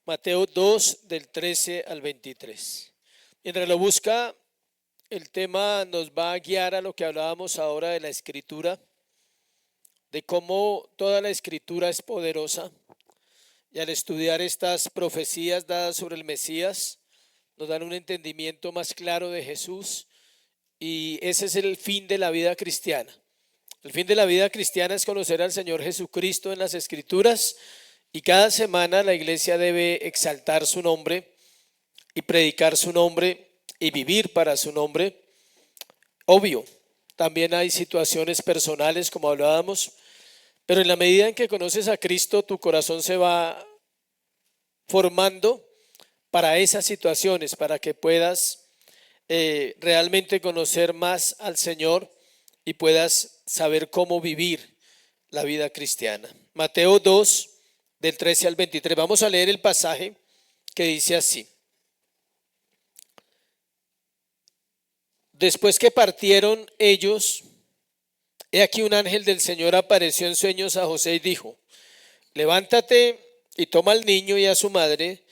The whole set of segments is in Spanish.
Mateo 2, del 13 al 23. Mientras lo busca, el tema nos va a guiar a lo que hablábamos ahora de la Escritura, de cómo toda la Escritura es poderosa. Y al estudiar estas profecías dadas sobre el Mesías, nos dan un entendimiento más claro de Jesús. Y ese es el fin de la vida cristiana. El fin de la vida cristiana es conocer al Señor Jesucristo en las Escrituras, y cada semana la iglesia debe exaltar su nombre y predicar su nombre y vivir para su nombre. Obvio, también hay situaciones personales como hablábamos, pero en la medida en que conoces a Cristo, tu corazón se va formando para esas situaciones, para que puedas realmente conocer más al Señor y puedas saber cómo vivir la vida cristiana. Mateo 2, del 13 al 23. Vamos a leer el pasaje que dice así. Después que partieron ellos, he aquí un ángel del Señor apareció en sueños a José y dijo: levántate y toma al niño y a su madre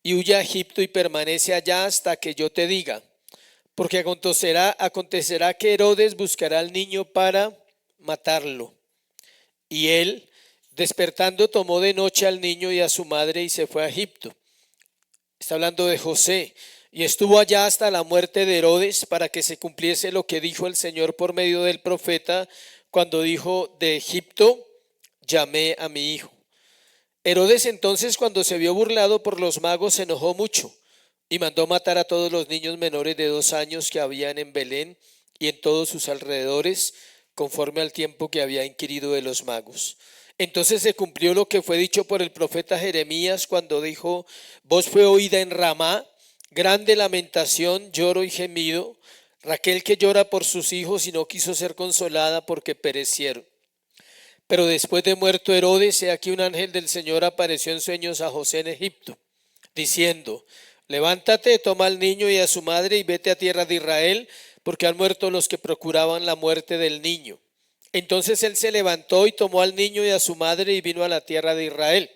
y huye a Egipto y permanece allá hasta que yo te diga, porque acontecerá que Herodes buscará al niño para matarlo. Y él, despertando, tomó de noche al niño y a su madre y se fue a Egipto. Está hablando de José. Y estuvo allá hasta la muerte de Herodes, para que se cumpliese lo que dijo el Señor por medio del profeta, cuando dijo: de Egipto llamé a mi hijo. Herodes entonces, cuando se vio burlado por los magos, se enojó mucho y mandó matar a todos los niños menores de 2 años que habían en Belén y en todos sus alrededores, conforme al tiempo que había inquirido de los magos. Entonces se cumplió lo que fue dicho por el profeta Jeremías, cuando dijo: voz fue oída en Ramá, grande lamentación, lloro y gemido, Raquel que llora por sus hijos y no quiso ser consolada porque perecieron. Pero después de muerto Herodes, he aquí un ángel del Señor apareció en sueños a José en Egipto, diciendo: levántate, toma al niño y a su madre y vete a tierra de Israel, porque han muerto los que procuraban la muerte del niño. Entonces él se levantó y tomó al niño y a su madre y vino a la tierra de Israel.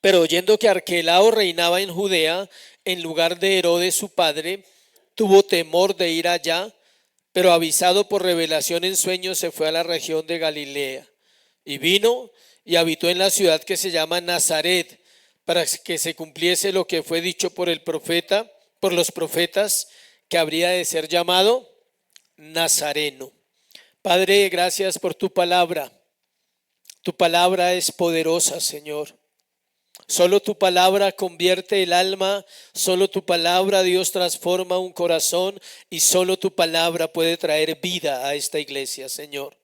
Pero oyendo que Arquelao reinaba en Judea en lugar de Herodes su padre, tuvo temor de ir allá, pero avisado por revelación en sueños se fue a la región de Galilea. Y vino y habitó en la ciudad que se llama Nazaret, para que se cumpliese lo que fue dicho por los profetas, que habría de ser llamado Nazareno. Padre, gracias por tu palabra. Tu palabra es poderosa, Señor. Solo tu palabra convierte el alma, solo tu palabra, Dios, transforma un corazón, y solo tu palabra puede traer vida a esta iglesia, Señor.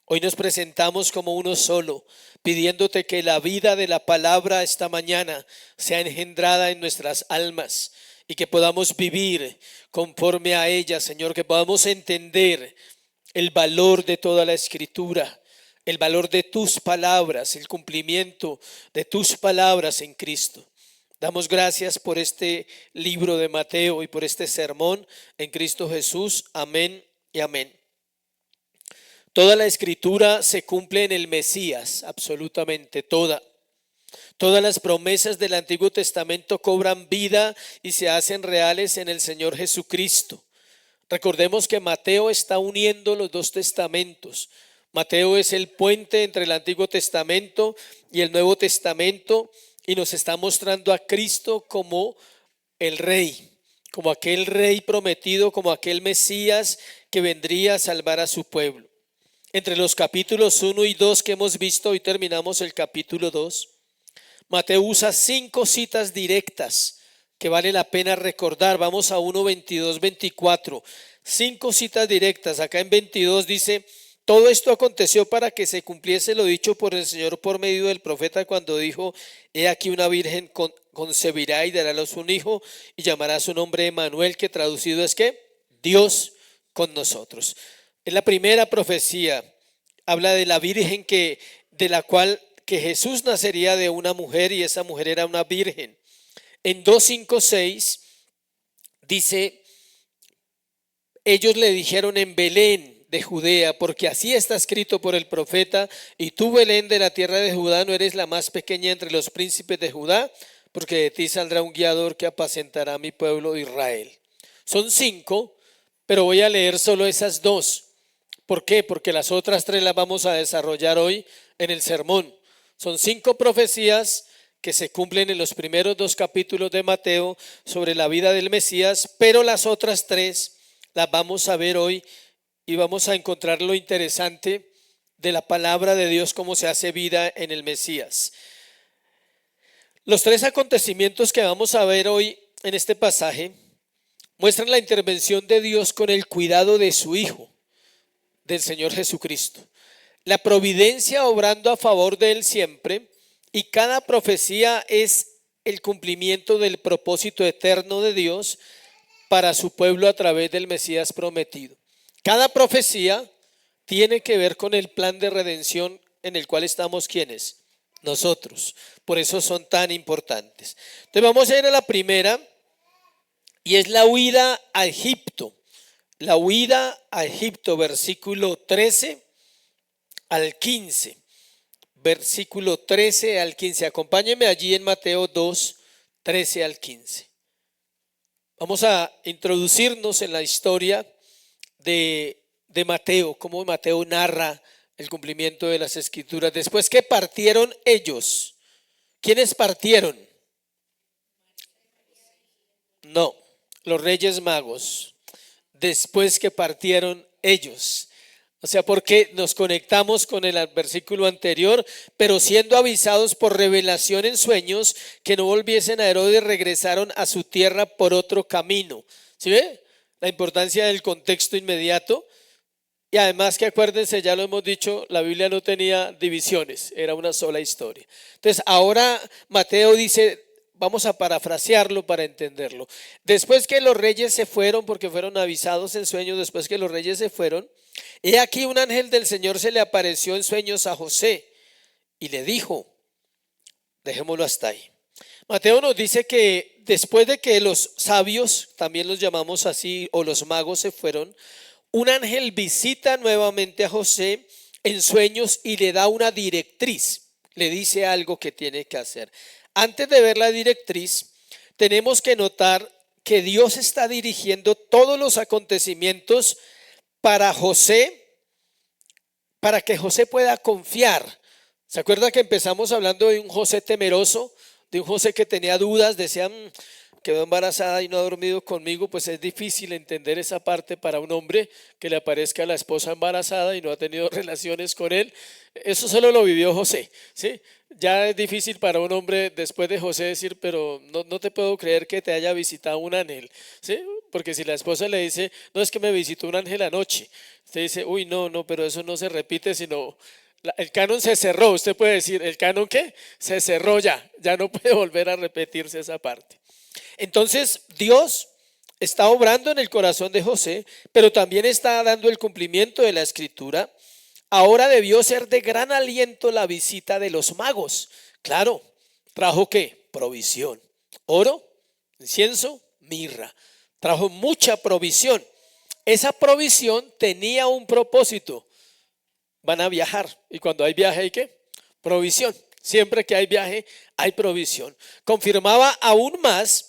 Hoy nos presentamos como uno solo, pidiéndote que la vida de la palabra esta mañana sea engendrada en nuestras almas y que podamos vivir conforme a ella, Señor, que podamos entender el valor de toda la Escritura, el valor de tus palabras, el cumplimiento de tus palabras en Cristo. Damos gracias por este libro de Mateo y por este sermón en Cristo Jesús. Amén y amén. Toda la Escritura se cumple en el Mesías, absolutamente toda. Todas las promesas del Antiguo Testamento cobran vida y se hacen reales en el Señor Jesucristo. Recordemos que Mateo está uniendo los dos testamentos. Mateo es el puente entre el Antiguo Testamento y el Nuevo Testamento, y nos está mostrando a Cristo como el Rey, como aquel Rey prometido, como aquel Mesías que vendría a salvar a su pueblo. Entre los capítulos 1 y 2 que hemos visto, hoy terminamos el capítulo 2, Mateo usa 5 citas directas que vale la pena recordar. Vamos a 1, 22, 24. 5 citas directas. Acá en 22 dice: todo esto aconteció para que se cumpliese lo dicho por el Señor por medio del profeta, cuando dijo: he aquí una virgen concebirá y dará a luz un hijo y llamará su nombre Emmanuel, que traducido es ¿qué? Dios con nosotros. En la primera profecía habla de la virgen de la cual que Jesús nacería de una mujer, y esa mujer era una virgen. En 2:5-6 dice: ellos le dijeron en Belén, de Judea, porque así está escrito por el profeta, y tú, Belén, de la tierra de Judá, no eres la más pequeña entre los príncipes de Judá, porque de ti saldrá un guiador que apacentará a mi pueblo Israel. Son 5, pero voy a leer solo esas 2. ¿Por qué? Porque las otras 3 las vamos a desarrollar hoy en el sermón. Son 5 profecías que se cumplen en los primeros 2 capítulos de Mateo sobre la vida del Mesías, pero las otras 3 las vamos a ver hoy y vamos a encontrar lo interesante de la palabra de Dios, cómo se hace vida en el Mesías. Los 3 acontecimientos que vamos a ver hoy en este pasaje muestran la intervención de Dios con el cuidado de su Hijo, del Señor Jesucristo. La providencia obrando a favor de Él siempre, y cada profecía es el cumplimiento del propósito eterno de Dios para su pueblo a través del Mesías prometido. Cada profecía tiene que ver con el plan de redención en el cual estamos, ¿quiénes? Nosotros. Por eso son tan importantes. Entonces vamos a ir a la primera, y es la huida a Egipto. La huida a Egipto, versículo 13 al 15. Versículo 13 al 15. Acompáñenme allí en Mateo 2, 13 al 15. Vamos a introducirnos en la historia de Mateo, cómo Mateo narra el cumplimiento de las escrituras. Después que partieron ellos, ¿quiénes partieron? No, los reyes magos. Después que partieron ellos. O sea, porque nos conectamos con el versículo anterior, pero siendo avisados por revelación en sueños que no volviesen a Herodes, regresaron a su tierra por otro camino. ¿Sí ve? La importancia del contexto inmediato. Y además que acuérdense, ya lo hemos dicho, la Biblia no tenía divisiones, era una sola historia. Entonces ahora Mateo dice, vamos a parafrasearlo para entenderlo. Después que los reyes se fueron, porque fueron avisados en sueños, después que los reyes se fueron, he aquí un ángel del Señor se le apareció en sueños a José y le dijo, dejémoslo hasta ahí. Mateo nos dice que después de que los sabios, también los llamamos así, o los magos se fueron, un ángel visita nuevamente a José en sueños y le da una directriz, le dice algo que tiene que hacer. Antes de ver la directriz, tenemos que notar que Dios está dirigiendo todos los acontecimientos para José, para que José pueda confiar. ¿Se acuerda que empezamos hablando de un José temeroso, de un José que tenía dudas, decía, quedó embarazada y no ha dormido conmigo? Pues es difícil entender esa parte para un hombre que le aparezca la esposa embarazada y no ha tenido relaciones con él. Eso solo lo vivió José, ¿sí? Ya es difícil para un hombre después de José decir, pero no te puedo creer que te haya visitado un ángel, ¿sí? Porque si la esposa le dice, no, es que me visitó un ángel anoche, usted dice, uy, no, pero eso no se repite, sino el canon se cerró. Usted puede decir, ¿el canon qué? Se cerró ya no puede volver a repetirse esa parte. Entonces Dios está obrando en el corazón de José, pero también está dando el cumplimiento de la escritura. Ahora debió ser de gran aliento la visita de los magos. Claro, trajo ¿qué? Provisión, oro, incienso, mirra. Trajo mucha provisión. Esa provisión tenía un propósito. Van a viajar, y cuando hay viaje hay ¿qué? Provisión. Siempre que hay viaje hay provisión. Confirmaba aún más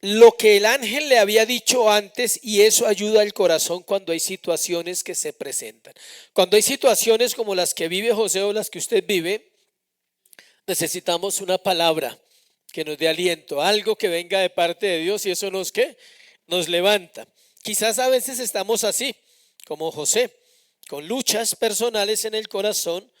lo que el ángel le había dicho antes, y eso ayuda al corazón cuando hay situaciones que se presentan. Cuando hay situaciones como las que vive José o las que usted vive, necesitamos una palabra que nos dé aliento, algo que venga de parte de Dios, y eso nos ¿qué? Nos levanta. Quizás a veces estamos así, como José, con luchas personales en el corazón,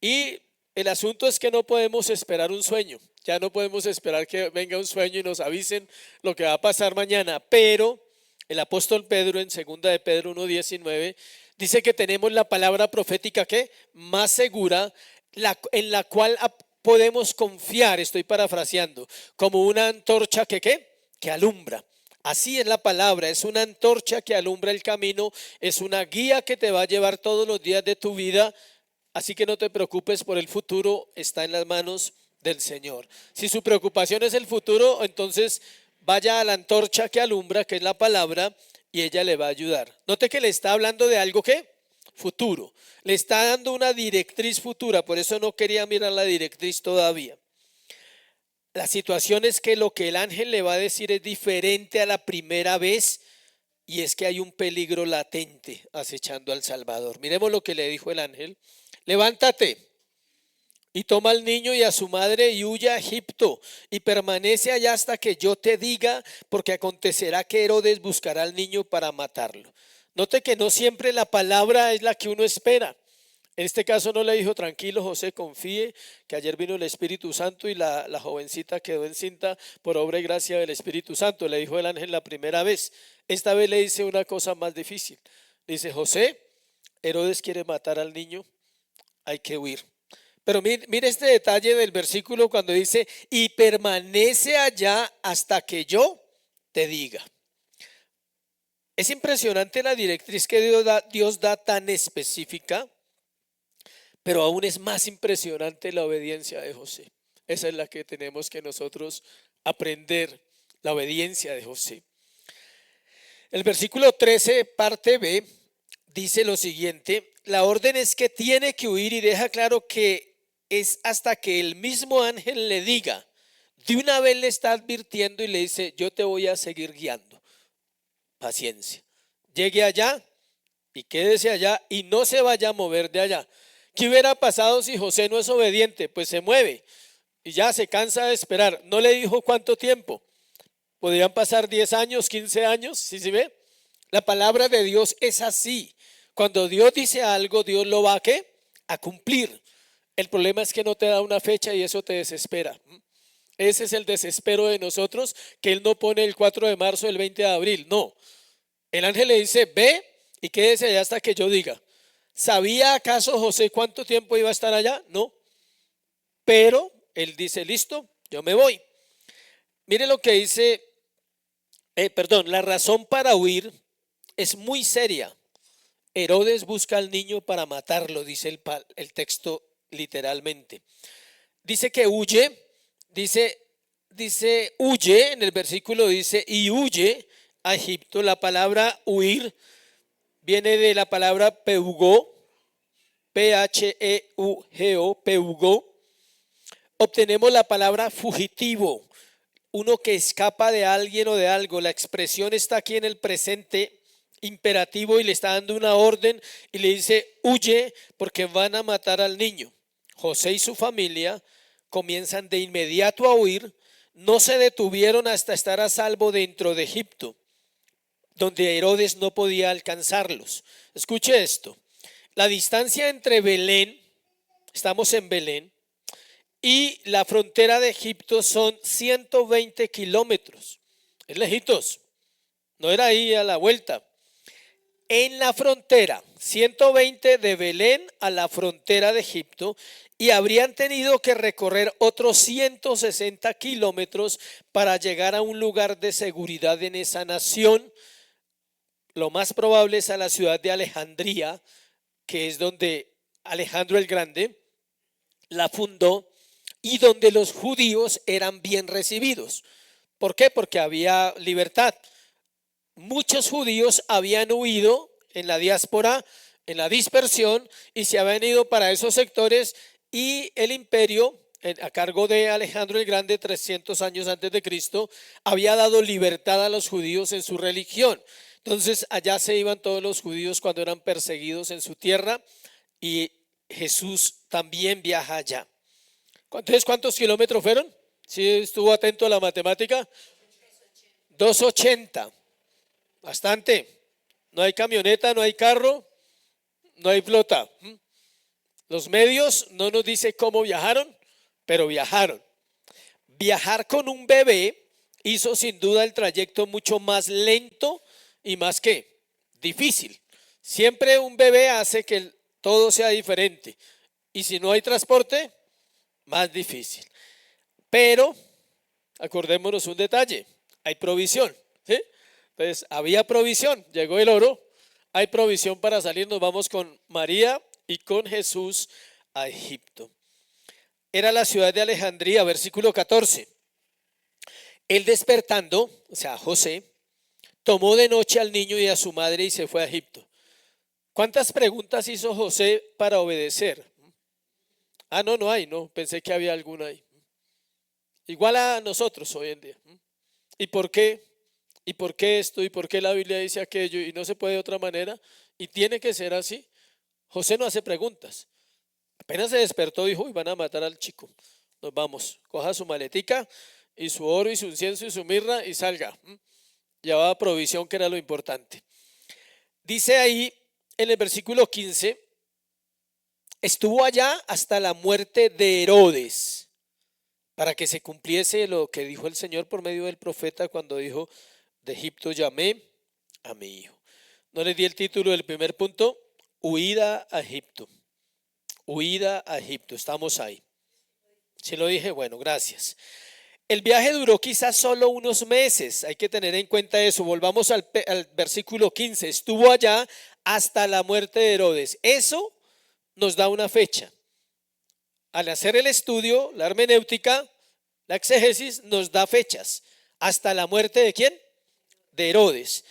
y el asunto es que no podemos esperar un sueño. Ya no podemos esperar que venga un sueño y nos avisen lo que va a pasar mañana. Pero el apóstol Pedro en 2 de Pedro 1:19 dice que tenemos la palabra profética ¿qué? Más segura, en la cual podemos confiar, estoy parafraseando, como una antorcha que ¿qué? Que alumbra. Así es la palabra, es una antorcha que alumbra el camino, es una guía que te va a llevar todos los días de tu vida. Así que no te preocupes por el futuro, está en las manos del Señor. Si su preocupación es el futuro, entonces vaya a la antorcha que alumbra, que es la palabra, y ella le va a ayudar. Note que le está hablando de algo que futuro. Le está dando una directriz futura, por eso no quería mirar la directriz todavía. La situación es que lo que el ángel le va a decir es diferente a la primera vez, y es que hay un peligro latente acechando al Salvador. Miremos lo que le dijo el ángel. Levántate y toma al niño y a su madre y huye a Egipto y permanece allá hasta que yo te diga, porque acontecerá que Herodes buscará al niño para matarlo. Note que no siempre la palabra es la que uno espera. En este caso no le dijo, tranquilo José, confíe, que ayer vino el Espíritu Santo y la jovencita quedó encinta por obra y gracia del Espíritu Santo. Le dijo el ángel la primera vez. Esta vez le dice una cosa más difícil. Dice, José, Herodes quiere matar al niño, hay que huir. Pero mire este detalle del versículo cuando dice, y permanece allá hasta que yo te diga. Es impresionante la directriz que Dios da tan específica. Pero aún es más impresionante la obediencia de José. Esa es la que tenemos que nosotros aprender, la obediencia de José. El versículo 13, parte B, dice lo siguiente: la orden es que tiene que huir, y deja claro que es hasta que el mismo ángel le diga. De una vez le está advirtiendo y le dice, yo te voy a seguir guiando. Paciencia. Llegue allá y quédese allá y no se vaya a mover de allá. ¿Qué hubiera pasado si José no es obediente? Pues se mueve y ya se cansa de esperar. No le dijo cuánto tiempo. Podrían pasar 10 años, 15 años, ¿sí se ve? La palabra de Dios es así. Cuando Dios dice algo, Dios lo va a cumplir. El problema es que no te da una fecha y eso te desespera. Ese es el desespero de nosotros, que Él no pone el 4 de marzo, el 20 de abril. No. El ángel le dice, ve y quédese allá hasta que yo diga. ¿Sabía acaso José cuánto tiempo iba a estar allá? No. Pero él dice, listo, yo me voy. Mire lo que dice, la razón para huir es muy seria. Herodes busca al niño para matarlo, dice el texto literalmente. Dice que huye, dice huye, en el versículo dice, y huye a Egipto. La palabra huir viene de la palabra peugó, P-H-E-U-G-O, peugó. Obtenemos la palabra fugitivo, uno que escapa de alguien o de algo. La expresión está aquí en el presente imperativo y le está dando una orden y le dice, huye porque van a matar al niño. José y su familia comienzan de inmediato a huir. No se detuvieron hasta estar a salvo dentro de Egipto, donde Herodes no podía alcanzarlos. Escuche esto. La distancia entre Belén, estamos en Belén, y la frontera de Egipto son 120 kilómetros. Es lejitos, no era ahí a la vuelta. En la frontera, 120 de Belén a la frontera de Egipto, y habrían tenido que recorrer otros 160 kilómetros para llegar a un lugar de seguridad en esa nación. Lo más probable es a la ciudad de Alejandría, que es donde Alejandro el Grande la fundó y donde los judíos eran bien recibidos. ¿Por qué? Porque había libertad. Muchos judíos habían huido en la diáspora, en la dispersión, y se habían ido para esos sectores, y el imperio, a cargo de Alejandro el Grande, 300 años antes de Cristo, había dado libertad a los judíos en su religión. Entonces allá se iban todos los judíos cuando eran perseguidos en su tierra, y Jesús también viaja allá. Entonces, ¿cuántos kilómetros fueron? ¿Sí estuvo atento a la matemática? 280. Bastante. No hay camioneta, no hay carro, no hay flota. Los medios no nos dice cómo viajaron, pero viajaron. Viajar con un bebé hizo sin duda el trayecto mucho más lento y más que difícil. Siempre un bebé hace que todo sea diferente. Y si no hay transporte, más difícil. Pero acordémonos un detalle, hay provisión, ¿sí? Entonces había provisión, llegó el oro, hay provisión para salir. Nos vamos con María y con Jesús a Egipto. Era la ciudad de Alejandría, versículo 14. Él despertando, o sea José, tomó de noche al niño y a su madre y se fue a Egipto. ¿Cuántas preguntas hizo José para obedecer? Ah, no, no hay, no, pensé que había alguna ahí. Igual a nosotros hoy en día. ¿Y por qué? ¿Y por qué esto? ¿Y por qué la Biblia dice aquello? Y no se puede de otra manera. Y tiene que ser así. José no hace preguntas. Apenas se despertó, dijo, uy, van a matar al chico. Nos vamos. Coja su maletica y su oro y su incienso y su mirra y salga. Llevaba provisión, que era lo importante. Dice ahí en el versículo 15, estuvo allá hasta la muerte de Herodes, para que se cumpliese lo que dijo el Señor por medio del profeta cuando dijo, de Egipto llamé a mi hijo. No les di el título del primer punto, huida a Egipto. Huida a Egipto, estamos ahí. ¿Sí lo dije? Bueno, gracias. El viaje duró quizás solo unos meses, hay que tener en cuenta eso. Volvamos al versículo 15, estuvo allá hasta la muerte de Herodes. Eso nos da una fecha. Al hacer el estudio, la hermenéutica, la exégesis, nos da fechas. ¿Hasta la muerte de quién? De Herodes.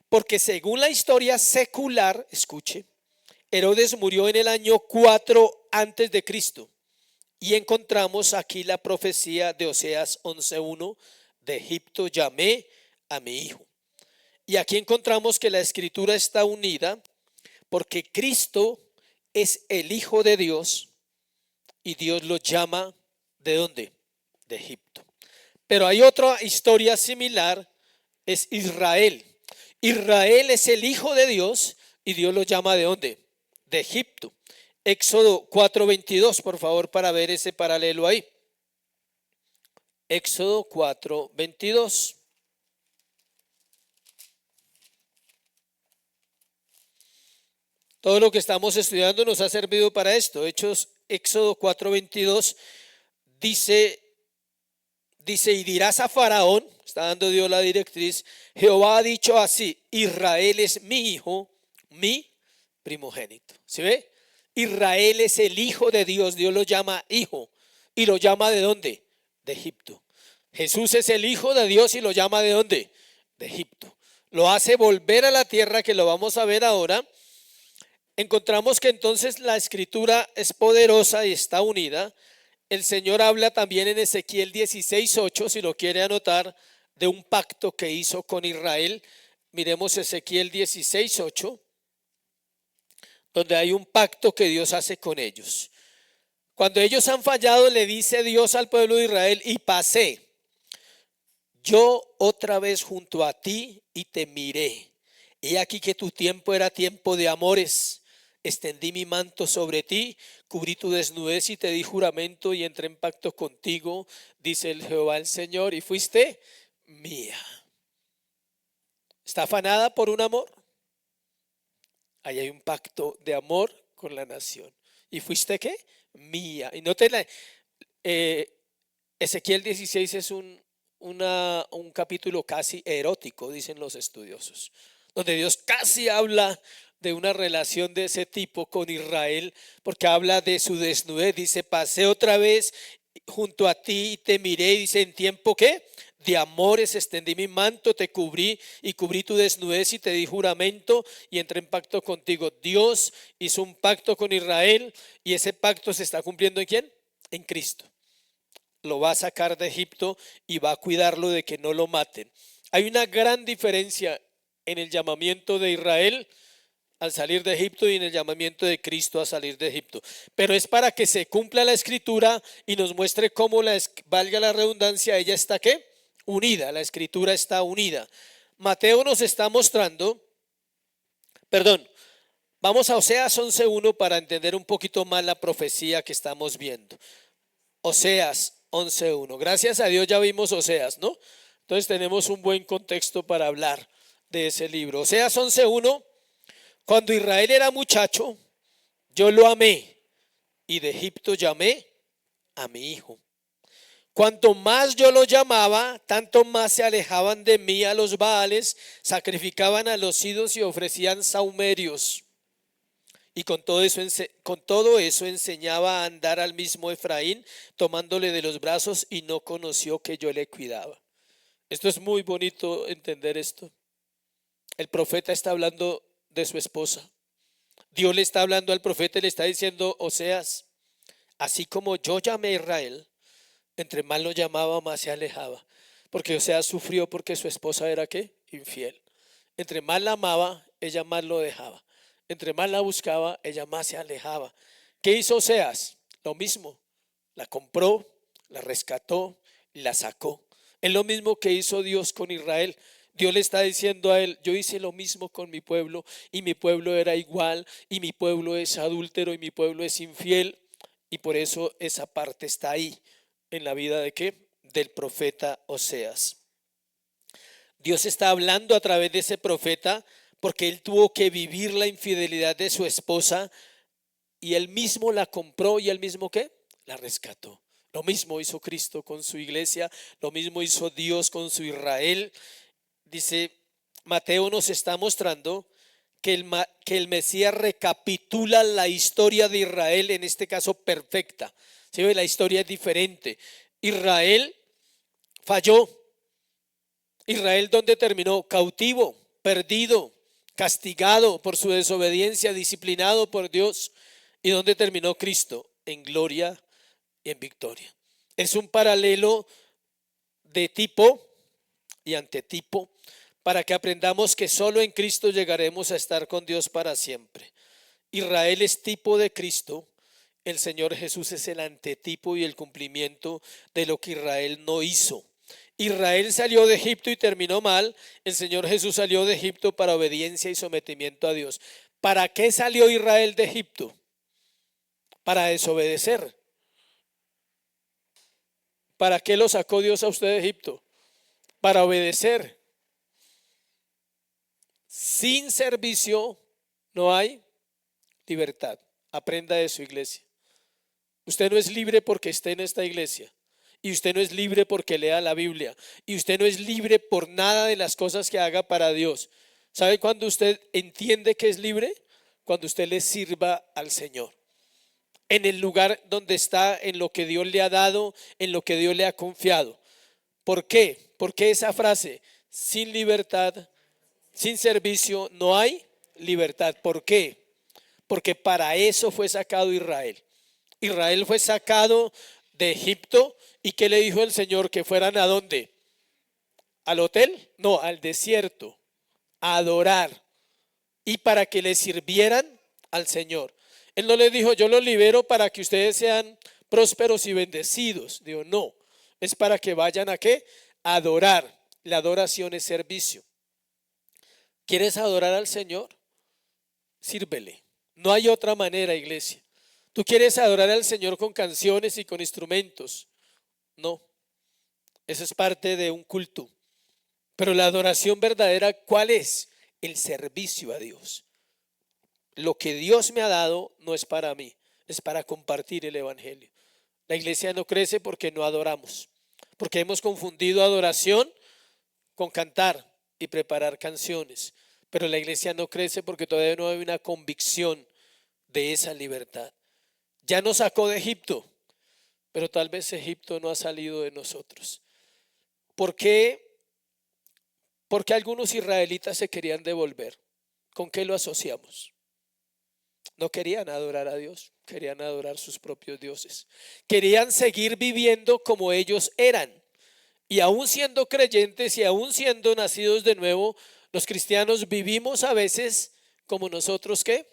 Porque según la historia secular, escuche, Herodes murió en el año 4 antes de Cristo. Y encontramos aquí la profecía de Oseas 11:1, de Egipto llamé a mi hijo. Y aquí encontramos que la escritura está unida porque Cristo es el Hijo de Dios y Dios lo llama ¿de dónde? De Egipto. Pero hay otra historia similar, es Israel. Israel es el Hijo de Dios y Dios lo llama ¿de dónde? De Egipto. Éxodo 4:22, por favor, para ver ese paralelo ahí. Éxodo 4:22. Todo lo que estamos estudiando nos ha servido para esto. Éxodo 4:22 dice, y dirás a Faraón, está dando Dios la directriz, Jehová ha dicho así, Israel es mi hijo, mi primogénito. ¿Sí ve? Israel es el hijo de Dios, Dios lo llama hijo y lo llama ¿de dónde? De Egipto. Jesús es el hijo de Dios y lo llama ¿de dónde? De Egipto. Lo hace volver a la tierra, que lo vamos a ver ahora. Encontramos que entonces la escritura es poderosa y está unida. El Señor habla también en Ezequiel 16:8, si lo quiere anotar, de un pacto que hizo con Israel. Miremos Ezequiel 16:8. Donde hay un pacto que Dios hace con ellos. Cuando ellos han fallado, le dice Dios al pueblo de Israel, y pasé yo otra vez junto a ti y te miré. He aquí que tu tiempo era tiempo de amores. Extendí mi manto sobre ti, cubrí tu desnudez y te di juramento y entré en pacto contigo, dice el Jehová el Señor, y fuiste mía. ¿Está afanada por un amor? Ahí hay un pacto de amor con la nación. ¿Y fuiste qué? Mía. Y no te la... Ezequiel 16 es un capítulo casi erótico, dicen los estudiosos, donde Dios casi habla de una relación de ese tipo con Israel, porque habla de su desnudez. Dice, pasé otra vez junto a ti y te miré, y dice, en tiempo ¿qué? De amores extendí mi manto, te cubrí y cubrí tu desnudez y te di juramento y entré en pacto contigo. Dios hizo un pacto con Israel y ese pacto se está cumpliendo ¿en quién? En Cristo. Lo va a sacar de Egipto y va a cuidarlo de que no lo maten. Hay una gran diferencia en el llamamiento de Israel al salir de Egipto y en el llamamiento de Cristo a salir de Egipto. Pero es para que se cumpla la escritura y nos muestre cómo, valga la redundancia, ella está ¿qué? Unida, la escritura está unida. Mateo nos está mostrando, vamos a Oseas 11:1 para entender un poquito más la profecía que estamos viendo. Oseas 11:1. Gracias a Dios ya vimos Oseas, ¿no? Entonces tenemos un buen contexto para hablar de ese libro. Oseas 11:1. Cuando Israel era muchacho, yo lo amé y de Egipto llamé a mi hijo. Cuanto más yo lo llamaba, tanto más se alejaban de mí a los Baales, sacrificaban a los ídolos y ofrecían sahumerios. Y con todo eso enseñaba a andar al mismo Efraín, tomándole de los brazos, y no conoció que yo le cuidaba. Esto es muy bonito entender esto. El profeta está hablando de su esposa. Dios le está hablando al profeta y le está diciendo: Oseas, así como yo llamé a Israel, entre más lo llamaba, más se alejaba. Porque Oseas sufrió porque su esposa era ¿qué? Infiel. Entre más la amaba, ella más lo dejaba. Entre más la buscaba, ella más se alejaba. ¿Qué hizo Oseas? Lo mismo. La compró, la rescató y la sacó. Es lo mismo que hizo Dios con Israel. Dios le está diciendo a él: yo hice lo mismo con mi pueblo y mi pueblo era igual y mi pueblo es adúltero y mi pueblo es infiel, y por eso esa parte está ahí en la vida de ¿qué? Del profeta Oseas. Dios está hablando a través de ese profeta porque él tuvo que vivir la infidelidad de su esposa y él mismo la compró y él mismo ¿qué? La rescató. Lo mismo hizo Cristo con su iglesia, lo mismo hizo Dios con su Israel. Dice, Mateo nos está mostrando que el Mesías recapitula la historia de Israel, en este caso perfecta. ¿Sí ve? La historia es diferente. Israel falló. Israel, ¿dónde terminó? Cautivo, perdido, castigado por su desobediencia, disciplinado por Dios. ¿Y dónde terminó Cristo? En gloria y en victoria. Es un paralelo de tipo y antetipo para que aprendamos que solo en Cristo llegaremos a estar con Dios para siempre. Israel es tipo de Cristo. El Señor Jesús es el antetipo y el cumplimiento de lo que Israel no hizo. Israel salió de Egipto y terminó mal. El Señor Jesús salió de Egipto para obediencia y sometimiento a Dios. ¿Para qué salió Israel de Egipto? Para desobedecer. ¿Para qué lo sacó Dios a usted de Egipto? Para obedecer. Sin servicio no hay libertad. Aprenda de su iglesia. Usted no es libre porque esté en esta iglesia. Y usted no es libre porque lea la Biblia. Y usted no es libre por nada de las cosas que haga para Dios. ¿Sabe cuándo usted entiende que es libre? Cuando usted le sirva al Señor. En el lugar donde está, en lo que Dios le ha dado, en lo que Dios le ha confiado. ¿Por qué? Porque esa frase, sin libertad, sin servicio, no hay libertad. ¿Por qué? Porque para eso fue sacado Israel. Israel fue sacado de Egipto. ¿Y qué le dijo el Señor? ¿Que fueran a dónde? ¿Al hotel? No, al desierto, a adorar y para que le sirvieran al Señor. Él no les dijo: yo los libero para que ustedes sean prósperos y bendecidos. Dijo: no, es para que vayan a ¿qué? A adorar. La adoración es servicio. ¿Quieres adorar al Señor? Sírvele. No hay otra manera, iglesia. ¿Tú quieres adorar al Señor con canciones y con instrumentos? No, eso es parte de un culto. Pero la adoración verdadera, ¿cuál es? El servicio a Dios. Lo que Dios me ha dado no es para mí, es para compartir el evangelio. La iglesia no crece porque no adoramos, porque hemos confundido adoración con cantar y preparar canciones. Pero la iglesia no crece porque todavía no hay una convicción de esa libertad. Ya nos sacó de Egipto, pero tal vez Egipto no ha salido de nosotros. ¿Por qué? Porque algunos israelitas se querían devolver. ¿Con qué lo asociamos? No querían adorar a Dios, querían adorar sus propios dioses. Querían seguir viviendo como ellos eran. Y aún siendo creyentes y aún siendo nacidos de nuevo, los cristianos vivimos a veces como nosotros ¿qué?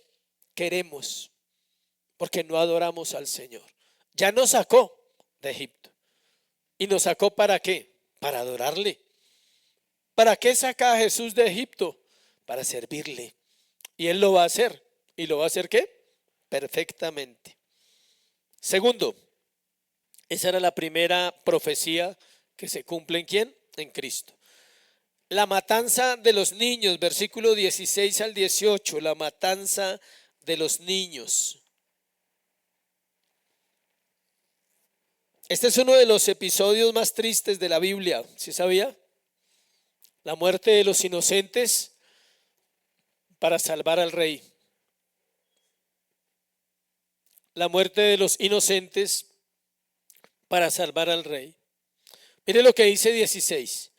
Queremos, porque no adoramos al Señor. Ya nos sacó de Egipto. ¿Y nos sacó para qué? Para adorarle. ¿Para qué saca a Jesús de Egipto? Para servirle. Y Él lo va a hacer. ¿Y lo va a hacer qué? Perfectamente. Segundo, esa era la primera profecía que se cumple ¿en quién? En Cristo. La matanza de los niños, versículo 16 al 18, la matanza de los niños. Este es uno de los episodios más tristes de la Biblia, ¿sí sabía? La muerte de los inocentes para salvar al rey. La muerte de los inocentes para salvar al rey. Mire lo que dice 16.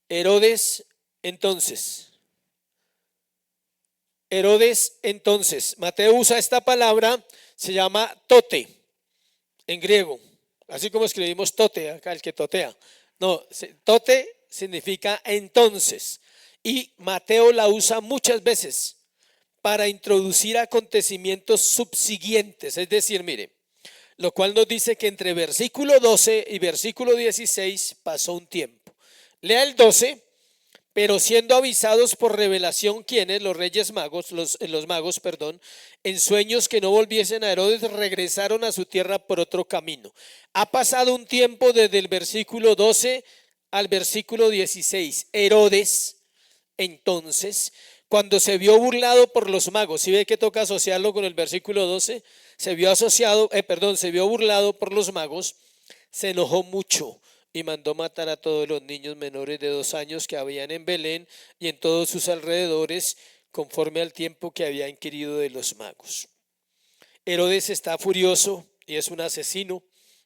Herodes entonces, Herodes entonces, Mateo usa esta palabra, se llama tote en griego, así como escribimos tote acá, el que totea. No, tote significa entonces, y Mateo la usa muchas veces para introducir acontecimientos subsiguientes, es decir, mire, lo cual nos dice que entre versículo 12 y versículo 16 pasó un tiempo. Lea el 12. Pero siendo avisados por revelación, ¿quiénes? Los reyes magos, los magos, perdón, en sueños que no volviesen a Herodes, regresaron a su tierra por otro camino. Ha pasado un tiempo desde el versículo 12 al versículo 16. Herodes, entonces, cuando se vio burlado por los magos, ¿sí ve que toca asociarlo con el versículo 12? Se vio burlado por los magos, se enojó mucho y mandó matar a todos los niños menores de 2 años que habían en Belén y en todos sus alrededores, conforme al tiempo que había inquirido de los magos. Herodes está furioso y es un asesino,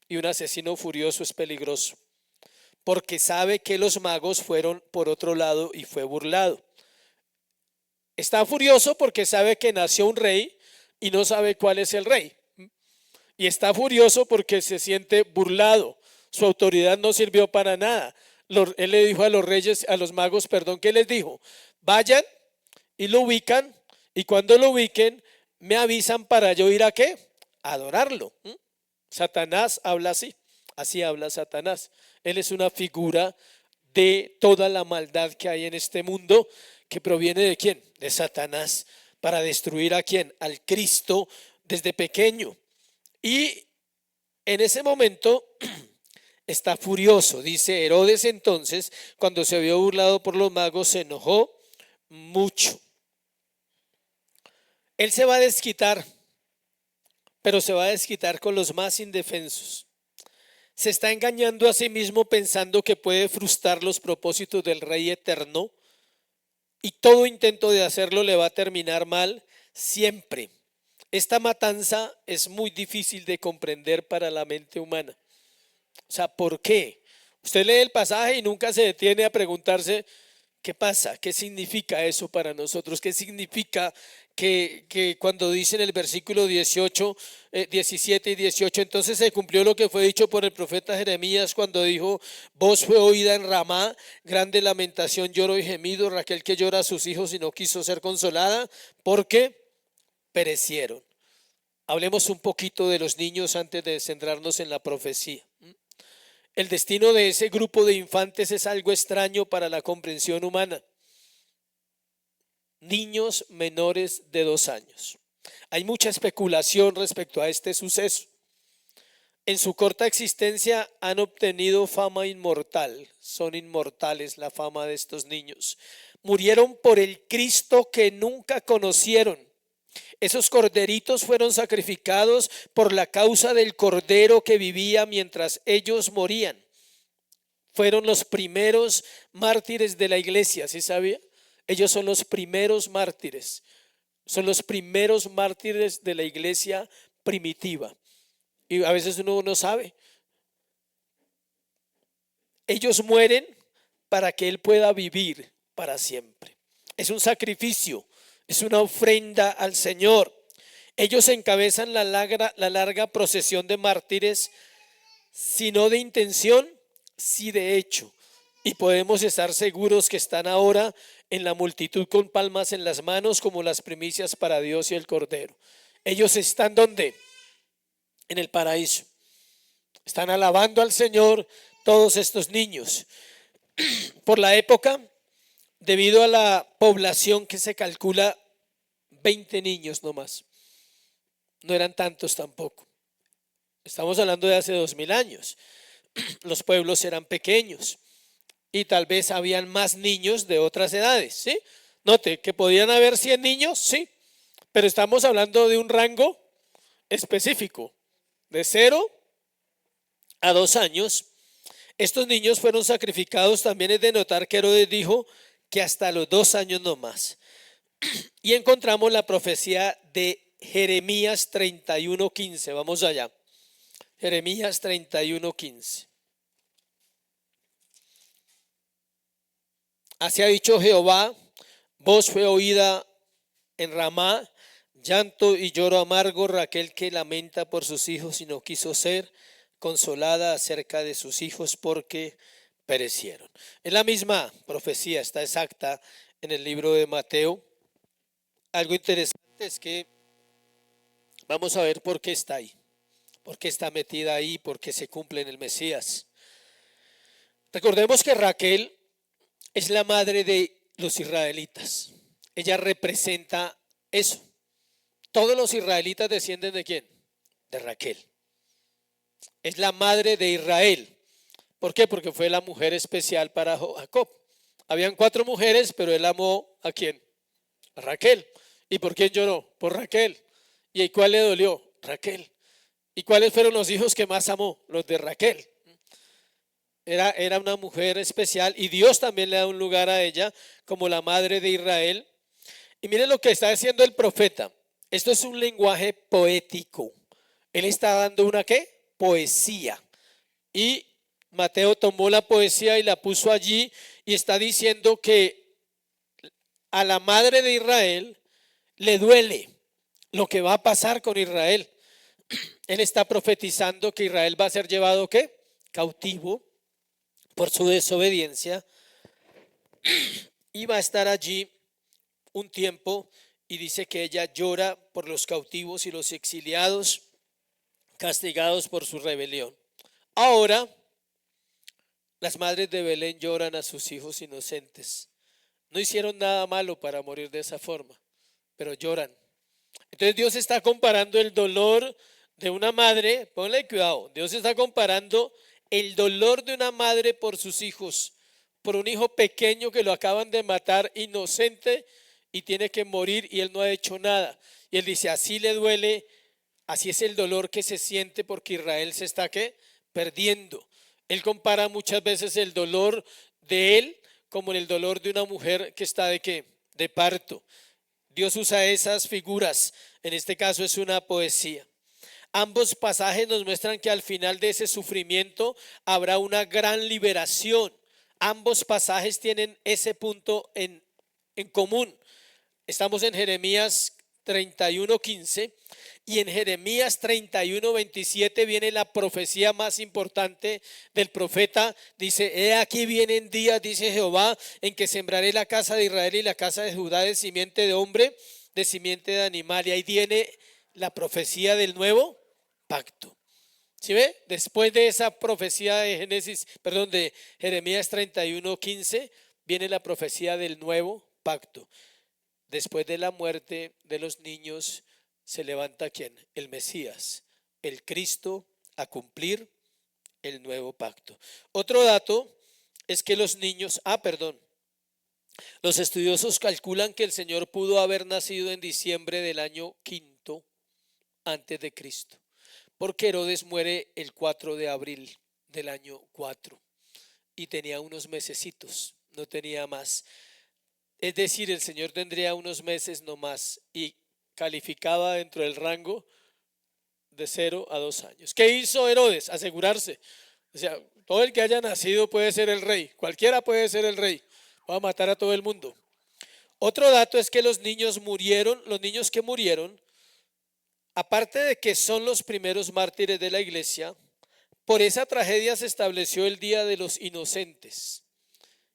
y un asesino furioso es peligroso, porque sabe que los magos fueron por otro lado y fue burlado. Está furioso porque sabe que nació un rey y no sabe cuál es el rey. Y está furioso porque se siente burlado. Su autoridad no sirvió para nada. Él le dijo a los reyes, a los magos, perdón, ¿qué les dijo? Vayan y lo ubican, y cuando lo ubiquen, me avisan para yo ir a ¿qué? A adorarlo. Satanás habla así habla Satanás. Él es una figura de toda la maldad que hay en este mundo, que proviene ¿de quién? De Satanás, para destruir ¿a quién? Al Cristo desde pequeño. Y en ese momento está furioso. Dice Herodes entonces, cuando se vio burlado por los magos, se enojó mucho. Él se va a desquitar, pero se va a desquitar con los más indefensos. Se está engañando a sí mismo pensando que puede frustrar los propósitos del Rey eterno, y todo intento de hacerlo le va a terminar mal siempre. Esta matanza es muy difícil de comprender para la mente humana. O sea, ¿por qué? Usted lee el pasaje y nunca se detiene a preguntarse qué pasa, qué significa eso para nosotros, qué significa que cuando dice en el versículo 18, 17 y 18, entonces se cumplió lo que fue dicho por el profeta Jeremías cuando dijo: voz fue oída en Ramá, grande lamentación, lloro y gemido, Raquel que llora a sus hijos y no quiso ser consolada, porque perecieron. Hablemos un poquito de los niños antes de centrarnos en la profecía. El destino de ese grupo de infantes es algo extraño para la comprensión humana. Niños menores de 2 años. Hay mucha especulación respecto a este suceso. En su corta existencia han obtenido fama inmortal. Son inmortales la fama de estos niños. Murieron por el Cristo que nunca conocieron. Esos corderitos fueron sacrificados por la causa del cordero que vivía mientras ellos morían. Fueron los primeros mártires de la iglesia, ¿sí sabía? Ellos son los primeros mártires. Son los primeros mártires de la iglesia primitiva. Y a veces uno no sabe. Ellos mueren para que Él pueda vivir para siempre. Es un sacrificio, es una ofrenda al Señor. Ellos encabezan la larga procesión de mártires, si no de intención, sí de hecho. Y podemos estar seguros que están ahora en la multitud con palmas en las manos como las primicias para Dios y el Cordero. Ellos están ¿dónde? En el paraíso. Están alabando al Señor todos estos niños. Por la época, debido a la población que se calcula, 20 niños nomás. No eran tantos tampoco. Estamos hablando de hace 2000 años. Los pueblos eran pequeños y tal vez habían más niños de otras edades, ¿sí? Note que podían haber 100 niños, sí, pero estamos hablando de un rango específico, de 0 a 2 años. Estos niños fueron sacrificados. También es de notar que Herodes dijo que hasta los 2 años no más. Y encontramos la profecía de Jeremías 31:15. Vamos allá. Jeremías 31:15. Así ha dicho Jehová: voz fue oída En Ramá, llanto y lloro amargo, Raquel que lamenta por sus hijos y no quiso ser consolada acerca de sus hijos porque perecieron. Es la misma profecía, está exacta en el libro de Mateo. Algo interesante es que vamos a ver por qué está ahí, por qué está metida ahí, por qué se cumple en el Mesías. Recordemos que Raquel es la madre de los israelitas. Ella representa eso. Todos los israelitas descienden ¿de quién? De Raquel. Es la madre de Israel. ¿Por qué? Porque fue la mujer especial para Jacob. Habían 4 mujeres, pero él amó ¿a quién? A Raquel. ¿Y por quién lloró? Por Raquel. ¿Y a cuál le dolió? Raquel. ¿Y cuáles fueron los hijos que más amó? Los de Raquel. Era una mujer especial y Dios también le da un lugar a ella como la madre de Israel. Y miren lo que está diciendo el profeta. Esto es un lenguaje poético. Él está dando una ¿qué? Poesía. Y Mateo tomó la poesía y la puso allí y está diciendo que a la madre de Israel le duele lo que va a pasar con Israel. Él está profetizando que Israel va a ser llevado ¿qué? Cautivo por su desobediencia y va a estar allí un tiempo y dice que ella llora por los cautivos y los exiliados castigados por su rebelión. Ahora las madres de Belén lloran a sus hijos inocentes. No hicieron nada malo para morir de esa forma, pero lloran. Entonces Dios está comparando el dolor de una madre, ponle cuidado, Dios está comparando el dolor de una madre por sus hijos, por un hijo pequeño que lo acaban de matar, inocente, y tiene que morir y él no ha hecho nada. Y él dice, así le duele, así es el dolor que se siente porque Israel se está ¿qué? Perdiendo. Él compara muchas veces el dolor de él como el dolor de una mujer que está ¿de qué? De parto. Dios usa esas figuras, en este caso es una poesía. Ambos pasajes nos muestran que al final de ese sufrimiento habrá una gran liberación. Ambos pasajes tienen ese punto en común. Estamos en Jeremías 31:15 y en Jeremías 31:27 viene la profecía más importante del profeta. Dice, he aquí vienen días, dice Jehová, en que sembraré la casa de Israel y la casa de Judá de simiente de hombre, de simiente de animal. Y ahí viene la profecía del nuevo pacto. ¿Sí ve? Después de esa profecía de de Jeremías 31:15, viene la profecía del nuevo pacto. Después de la muerte de los niños se levanta ¿quién? El Mesías, el Cristo, a cumplir el nuevo pacto. Otro dato es que los niños, los estudiosos calculan que el Señor pudo haber nacido en diciembre del año 5 antes de Cristo, porque Herodes muere el 4 de abril del año 4 y tenía unos mesecitos, no tenía más. Es decir, el Señor tendría unos meses no más y calificaba dentro del rango de 0 a 2 años. ¿Qué hizo Herodes? Asegurarse. O sea, todo el que haya nacido puede ser el rey, cualquiera puede ser el rey, va a matar a todo el mundo. Otro dato es que los niños que murieron, aparte de que son los primeros mártires de la iglesia, por esa tragedia se estableció el Día de los Inocentes,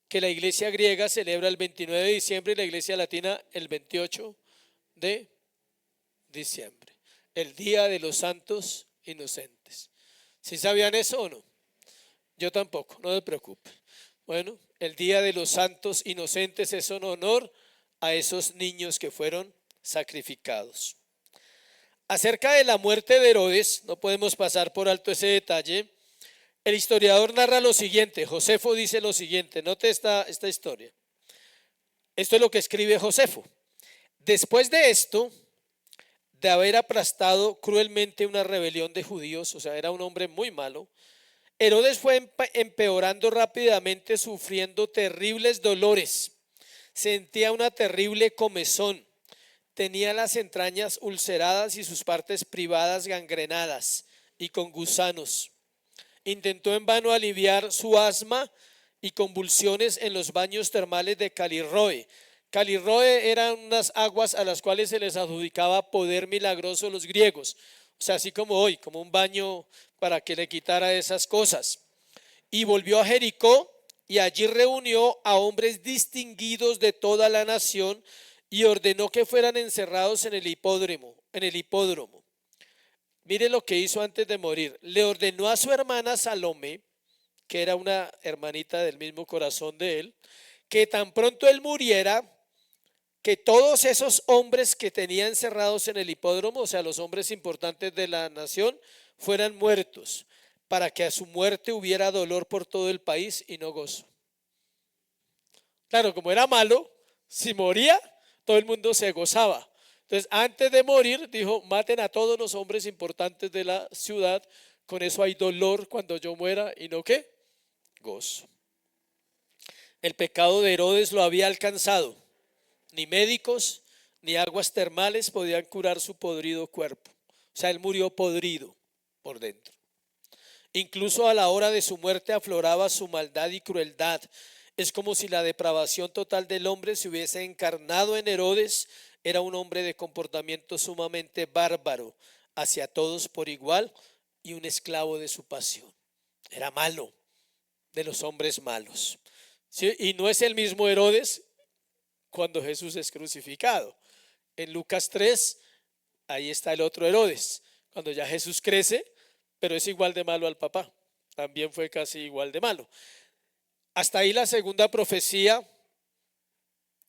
que la iglesia griega celebra el 29 de diciembre y la iglesia latina el 28 de diciembre. El Día de los Santos Inocentes. ¿Sí sabían eso o no? Yo tampoco, no se preocupe. Bueno, el Día de los Santos Inocentes es un honor a esos niños que fueron sacrificados. Acerca de la muerte de Herodes, no podemos pasar por alto ese detalle. El historiador narra lo siguiente, Josefo dice lo siguiente, note esta historia. Esto es lo que escribe Josefo. Después de esto, de haber aplastado cruelmente una rebelión de judíos, o sea, era un hombre muy malo, Herodes fue empeorando rápidamente, sufriendo terribles dolores. Sentía una terrible comezón. Tenía las entrañas ulceradas y sus partes privadas gangrenadas y con gusanos. Intentó en vano aliviar su asma y convulsiones en los baños termales de Calirroe, Calirroe eran unas aguas a las cuales se les adjudicaba poder milagroso a los griegos. O sea, así como hoy, como un baño para que le quitara esas cosas. Y volvió a Jericó y allí reunió a hombres distinguidos de toda la nación y ordenó que fueran encerrados en el hipódromo. Mire lo que hizo antes de morir. Le ordenó a su hermana Salomé, que era una hermanita del mismo corazón de él, que tan pronto él muriera, que todos esos hombres que tenía encerrados en el hipódromo, o sea, los hombres importantes de la nación, fueran muertos, para que a su muerte hubiera dolor por todo el país y no gozo. Claro, como era malo, si moría, todo el mundo se gozaba. Entonces, antes de morir, dijo, maten a todos los hombres importantes de la ciudad, con eso hay dolor cuando yo muera y no ¿qué? Gozo. El pecado de Herodes lo había alcanzado. Ni médicos ni aguas termales podían curar su podrido cuerpo. O sea, él murió podrido por dentro. Incluso a la hora de su muerte afloraba su maldad y crueldad. Es como si la depravación total del hombre se hubiese encarnado en Herodes. Era un hombre de comportamiento sumamente bárbaro hacia todos por igual y un esclavo de su pasión. Era malo, de los hombres malos. ¿Sí? Y no es el mismo Herodes cuando Jesús es crucificado. En Lucas 3, ahí está el otro Herodes, cuando ya Jesús crece, pero es igual de malo al papá. También fue casi igual de malo. Hasta ahí la segunda profecía,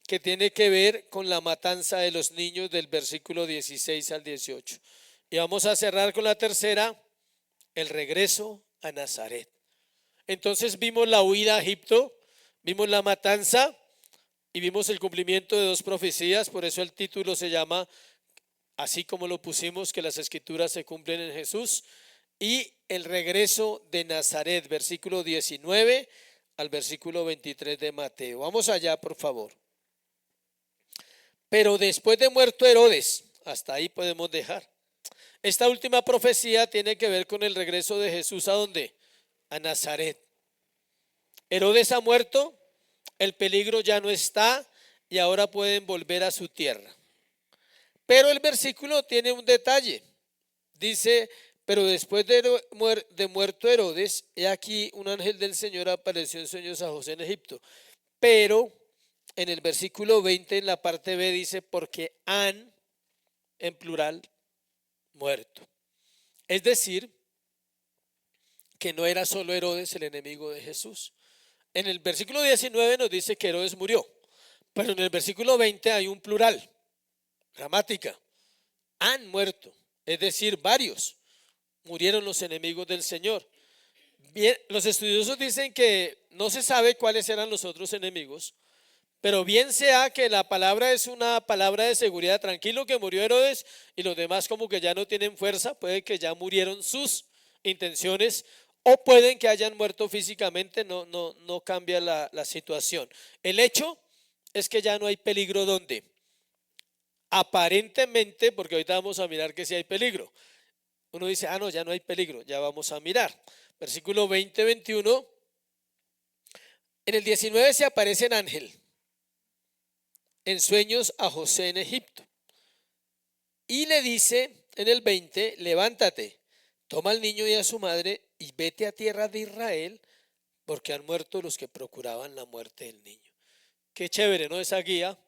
que tiene que ver con la matanza de los niños del versículo 16 al 18. Y vamos a cerrar con la tercera, el regreso a Nazaret. Entonces vimos la huida a Egipto, vimos la matanza y vimos el cumplimiento de dos profecías. Por eso el título se llama, así como lo pusimos, que las escrituras se cumplen en Jesús. Y el regreso de Nazaret, versículo 19 al versículo 23 de Mateo. Vamos allá, por favor. Pero después de muerto Herodes, hasta ahí podemos dejar. Esta última profecía tiene que ver con el regreso de Jesús, ¿a dónde? A Nazaret. Herodes ha muerto, el peligro ya no está y ahora pueden volver a su tierra. Pero el versículo tiene un detalle. Dice, pero después de muerto Herodes, he aquí un ángel del Señor apareció en sueños a José en Egipto. Pero en el versículo 20, en la parte B, dice, porque han, en plural, muerto. Es decir, que no era solo Herodes el enemigo de Jesús. En el versículo 19 nos dice que Herodes murió, pero en el versículo 20 hay un plural, gramática, han muerto, es decir, varios murieron los enemigos del Señor. Bien, los estudiosos dicen que no se sabe cuáles eran los otros enemigos, pero bien sea que la palabra es una palabra de seguridad, tranquilo que murió Herodes y los demás como que ya no tienen fuerza, puede que ya murieron sus intenciones o pueden que hayan muerto físicamente, no cambia la situación. El hecho es que ya no hay peligro donde aparentemente, porque ahorita vamos a mirar que sí hay peligro. Uno dice, no, ya no hay peligro, ya vamos a mirar. Versículo 20, 21. En el 19 se aparece en ángel en sueños a José en Egipto. Y le dice en el 20, levántate, toma al niño y a su madre y vete a tierra de Israel, porque han muerto los que procuraban la muerte del niño. Qué chévere, ¿no? Esa guía.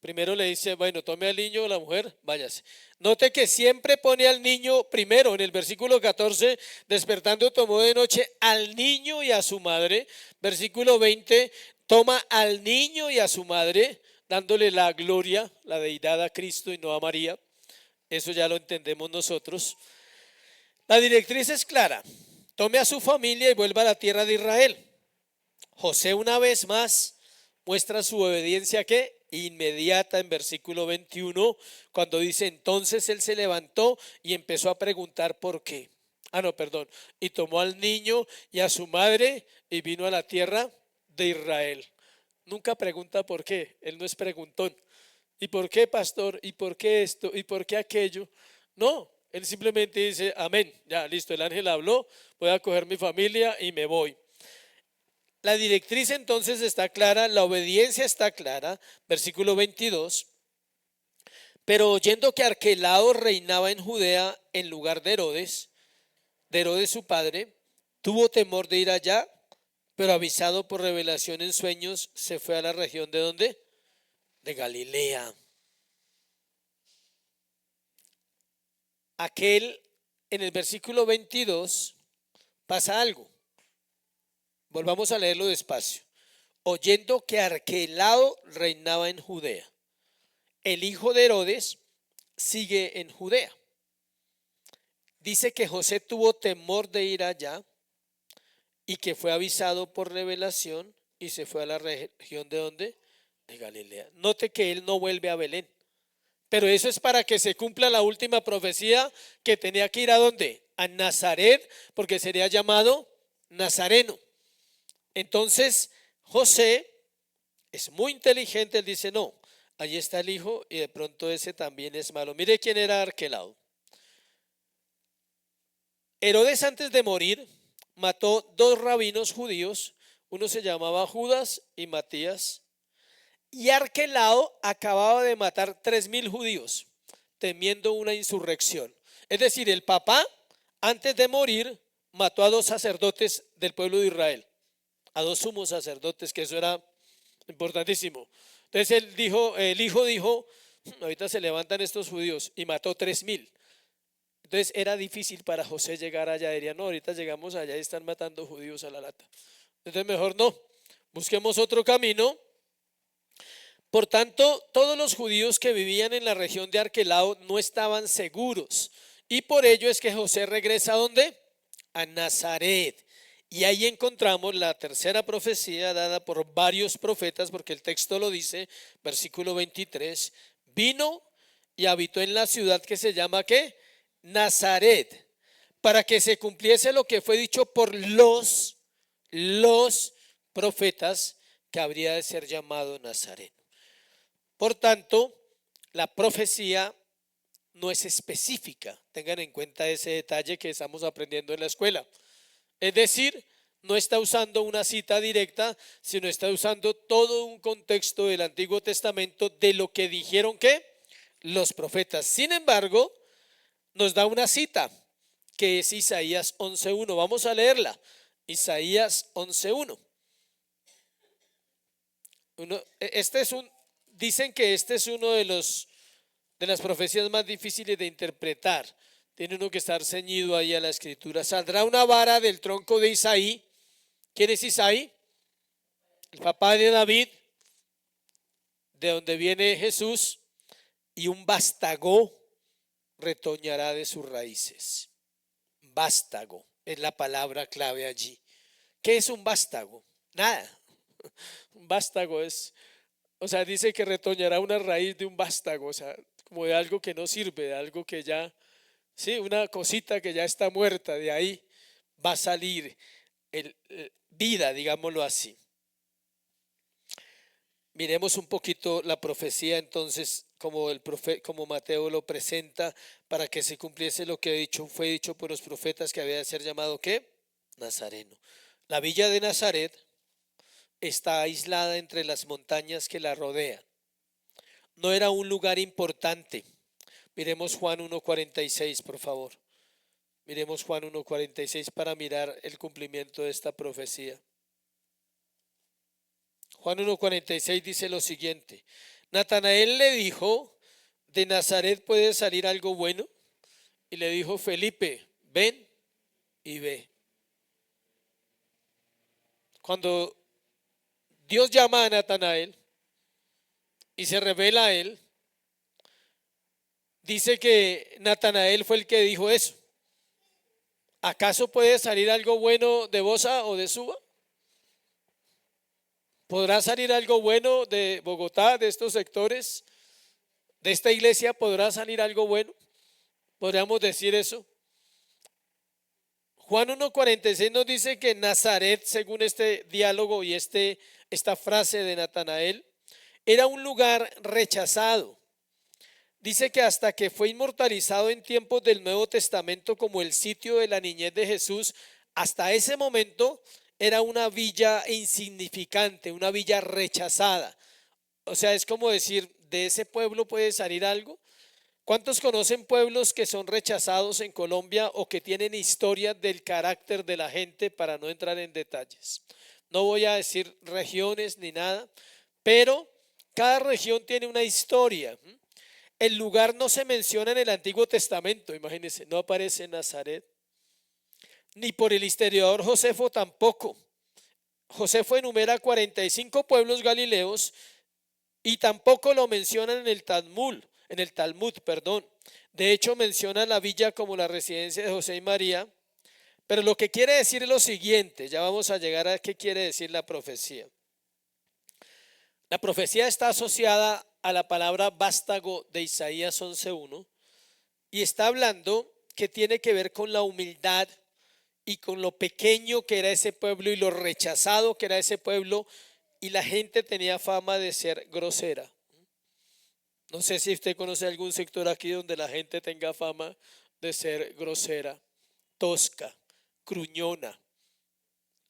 Primero le dice, bueno, tome al niño o la mujer, váyase. Note que siempre pone al niño primero. En el versículo 14, despertando tomó de noche al niño y a su madre. Versículo 20, toma al niño y a su madre, dándole la gloria, la deidad a Cristo y no a María. Eso ya lo entendemos nosotros. La directriz es clara. Tome a su familia y vuelva a la tierra de Israel. José una vez más muestra su obediencia ¿qué? Inmediata en versículo 21, cuando dice, entonces él se levantó y empezó a preguntar por qué. Y tomó al niño y a su madre y vino a la tierra de Israel. Nunca pregunta por qué, él no es preguntón. ¿Y por qué, pastor? ¿Y por qué esto? ¿Y por qué aquello? No, él simplemente dice, amén, ya listo, el ángel habló, voy a coger mi familia y me voy. La directriz entonces está clara, la obediencia está clara, versículo 22. Pero oyendo que Arquelao reinaba en Judea en lugar de Herodes su padre, tuvo temor de ir allá, pero avisado por revelación en sueños, se fue a la región de ¿dónde? De Galilea. En el versículo 22 pasa algo. Volvamos a leerlo despacio. Oyendo que Arquelao reinaba en Judea. El hijo de Herodes sigue en Judea. Dice que José tuvo temor de ir allá y que fue avisado por revelación y se fue a la región de ¿dónde? De Galilea. Note que él no vuelve a Belén. Pero eso es para que se cumpla la última profecía, que tenía que ir ¿a dónde? A Nazaret, porque sería llamado Nazareno. Entonces José es muy inteligente, él dice no, allí está el hijo y de pronto ese también es malo. Mire quién era Arquelao. Herodes antes de morir mató dos rabinos judíos, uno se llamaba Judas y Matías, y Arquelao acababa de matar 3,000 judíos, temiendo una insurrección. Es decir, el papá antes de morir mató a dos sacerdotes del pueblo de Israel, a dos sumos sacerdotes, que eso era importantísimo. Entonces el hijo dijo, ahorita se levantan estos judíos, y mató 3,000. Entonces era difícil para José llegar allá. Diría, no, ahorita llegamos allá y están matando judíos a la lata. Entonces mejor no, busquemos otro camino. Por tanto, todos los judíos que vivían en la región de Arquelao no estaban seguros. Y por ello es que José regresa ¿a dónde? A Nazaret. Y ahí encontramos la tercera profecía dada por varios profetas, porque el texto lo dice, versículo 23. Vino y habitó en la ciudad que se llama ¿qué? Nazaret, para que se cumpliese lo que fue dicho por los profetas, que habría de ser llamado Nazareno. Por tanto, la profecía no es específica. Tengan en cuenta ese detalle que estamos aprendiendo en la escuela. Es decir, no está usando una cita directa, sino está usando todo un contexto del Antiguo Testamento de lo que dijeron que los profetas. Sin embargo, nos da una cita que es Isaías 11:1. Vamos a leerla. Isaías 11:1. Dicen que este es uno de las profecías más difíciles de interpretar. Tiene uno que estar ceñido ahí a la escritura. Saldrá una vara del tronco de Isaí. ¿Quién es Isaí? El papá de David, de donde viene Jesús, y un vástago retoñará de sus raíces. Vástago es la palabra clave allí. ¿Qué es un vástago? Nada. Un vástago dice que retoñará una raíz de un vástago, como de algo que no sirve, de algo que ya, sí, una cosita que ya está muerta, de ahí va a salir vida, digámoslo así. Miremos un poquito la profecía entonces, como Mateo lo presenta, para que se cumpliese lo que fue dicho por los profetas, que había de ser llamado ¿qué? Nazareno. La villa de Nazaret está aislada entre las montañas que la rodean. No era un lugar importante. Miremos Juan 1:46, por favor. Miremos Juan 1:46 para mirar el cumplimiento de esta profecía. Juan 1:46 dice lo siguiente. Natanael le dijo, ¿de Nazaret puede salir algo bueno? Y le dijo Felipe, ven y ve. Cuando Dios llama a Natanael y se revela a él, dice que Natanael fue el que dijo eso. ¿Acaso puede salir algo bueno de Bosa o de Suba? ¿Podrá salir algo bueno de Bogotá, de estos sectores? ¿De esta iglesia podrá salir algo bueno? ¿Podríamos decir eso? Juan 1:46 nos dice que Nazaret, según este diálogo y esta frase de Natanael, era un lugar rechazado. Dice que hasta que fue inmortalizado en tiempos del Nuevo Testamento como el sitio de la niñez de Jesús, hasta ese momento era una villa insignificante, una villa rechazada. O sea, es como decir, ¿de ese pueblo puede salir algo? ¿Cuántos conocen pueblos que son rechazados en Colombia o que tienen historia del carácter de la gente, para no entrar en detalles? No voy a decir regiones ni nada, pero cada región tiene una historia. El lugar no se menciona en el Antiguo Testamento, imagínense, no aparece Nazaret, ni por el historiador Josefo tampoco. Josefo enumera 45 pueblos galileos y tampoco lo mencionan en el Talmud, perdón. De hecho, menciona la villa como la residencia de José y María, pero lo que quiere decir es lo siguiente, ya vamos a llegar a qué quiere decir la profecía. La profecía está asociada a la palabra vástago de Isaías 11:1 y está hablando que tiene que ver con la humildad y con lo pequeño que era ese pueblo y lo rechazado que era ese pueblo, y la gente tenía fama de ser grosera. No sé si usted conoce algún sector aquí donde la gente tenga fama de ser grosera, tosca, gruñona,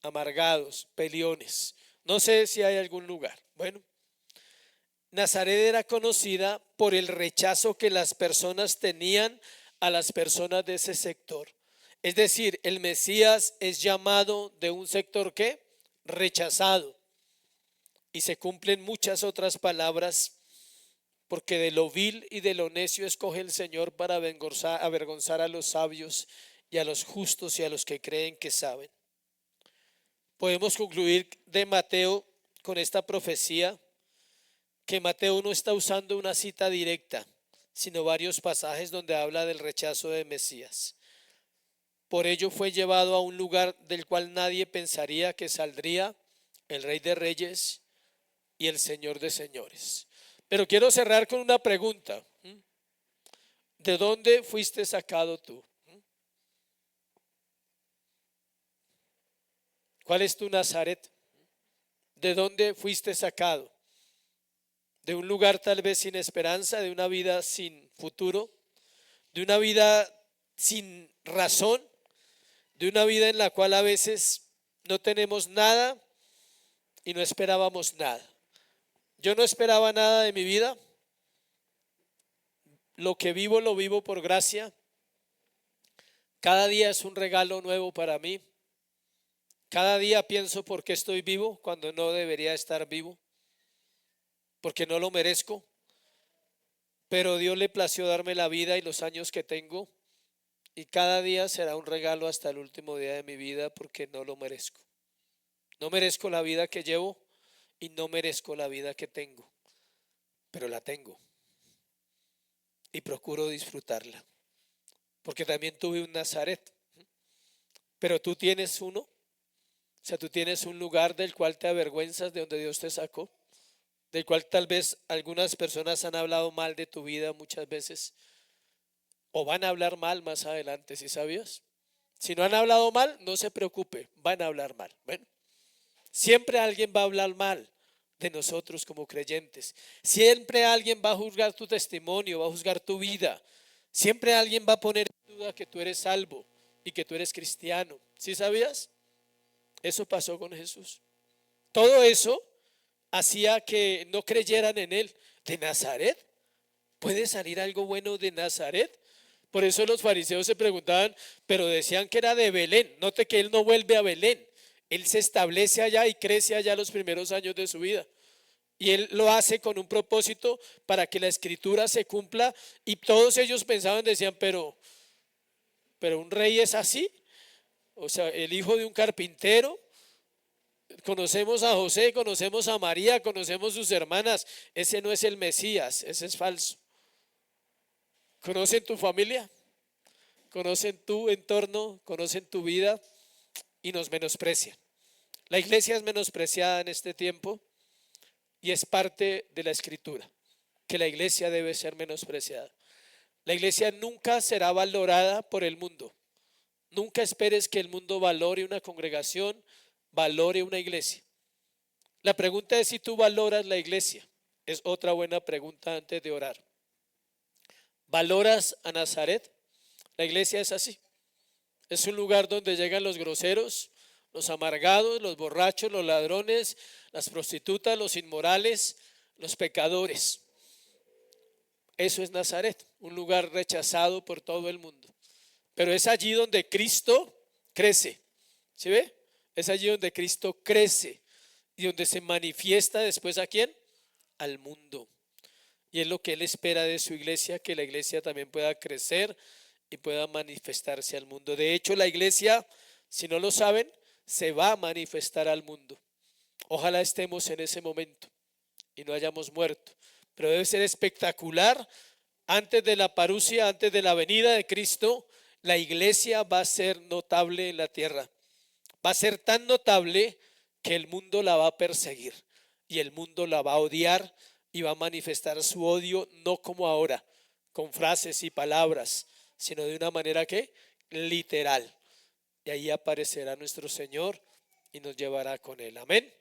amargados, peleones. No sé si hay algún lugar. Bueno, Nazaret era conocida por el rechazo que las personas tenían a las personas de ese sector. Es decir, el Mesías es llamado de un sector ¿qué? Rechazado. Y se cumplen muchas otras palabras, porque de lo vil y de lo necio escoge el Señor para avergonzar a los sabios y a los justos y a los que creen que saben. Podemos concluir de Mateo con esta profecía, que Mateo no está usando una cita directa, sino varios pasajes donde habla del rechazo de Mesías. Por ello fue llevado a un lugar del cual nadie pensaría que saldría el Rey de Reyes y el Señor de Señores. Pero quiero cerrar con una pregunta. ¿De dónde fuiste sacado tú? ¿Cuál es tu Nazaret? ¿De dónde fuiste sacado? ¿De un lugar tal vez sin esperanza, de una vida sin futuro, de una vida sin razón, de una vida en la cual a veces no tenemos nada y no esperábamos nada? Yo no esperaba nada de mi vida. Lo que vivo lo vivo por gracia. Cada día es un regalo nuevo para mí. Cada día pienso por qué estoy vivo cuando no debería estar vivo, porque no lo merezco. Pero Dios le plació darme la vida y los años que tengo, y cada día será un regalo hasta el último día de mi vida, porque no lo merezco. No merezco la vida que llevo y no merezco la vida que tengo, pero la tengo y procuro disfrutarla, porque también tuve un Nazaret. Pero tú tienes uno, o sea, tú tienes un lugar del cual te avergüenzas, de donde Dios te sacó, del cual tal vez algunas personas han hablado mal de tu vida muchas veces, o van a hablar mal más adelante, ¿sí sabías? Si no han hablado mal, no se preocupe, van a hablar mal. Bueno, siempre alguien va a hablar mal de nosotros como creyentes. Siempre alguien va a juzgar tu testimonio, va a juzgar tu vida. Siempre alguien va a poner en duda que tú eres salvo y que tú eres cristiano. ¿Sí sabías? Eso pasó con Jesús. Todo eso hacía que no creyeran en él. ¿De Nazaret? ¿Puede salir algo bueno de Nazaret? Por eso los fariseos se preguntaban, pero decían que era de Belén. Note que él no vuelve a Belén. Él se establece allá y crece allá los primeros años de su vida. Y él lo hace con un propósito para que la escritura se cumpla. Y todos ellos pensaban, decían, pero un rey es así. O sea, el hijo de un carpintero. Conocemos a José, conocemos a María, conocemos sus hermanas. Ese no es el Mesías, ese es falso. ¿Conocen tu familia? ¿Conocen tu entorno? ¿Conocen tu vida? Y nos menosprecian. La iglesia es menospreciada en este tiempo y es parte de la escritura, que la iglesia debe ser menospreciada. La iglesia nunca será valorada por el mundo. Nunca esperes que el mundo valore una congregación, valore una iglesia. La pregunta es si tú valoras la iglesia. Es otra buena pregunta antes de orar. ¿Valoras a Nazaret? La iglesia es así. Es un lugar donde llegan los groseros, los amargados, los borrachos, los ladrones, las prostitutas, los inmorales, los pecadores. Eso es Nazaret, un lugar rechazado por todo el mundo. Pero es allí donde Cristo crece. ¿Sí ve? Es allí donde Cristo crece y donde se manifiesta después ¿a quién? Al mundo. Y es lo que Él espera de su iglesia, que la iglesia también pueda crecer y pueda manifestarse al mundo. De hecho, la iglesia, si no lo saben, se va a manifestar al mundo. Ojalá estemos en ese momento y no hayamos muerto. Pero debe ser espectacular. Antes de la parusia, antes de la venida de Cristo, la iglesia va a ser notable en la tierra. Va a ser tan notable que el mundo la va a perseguir y el mundo la va a odiar y va a manifestar su odio no como ahora, con frases y palabras, sino de una manera que literal. Y ahí aparecerá nuestro Señor y nos llevará con Él. Amén.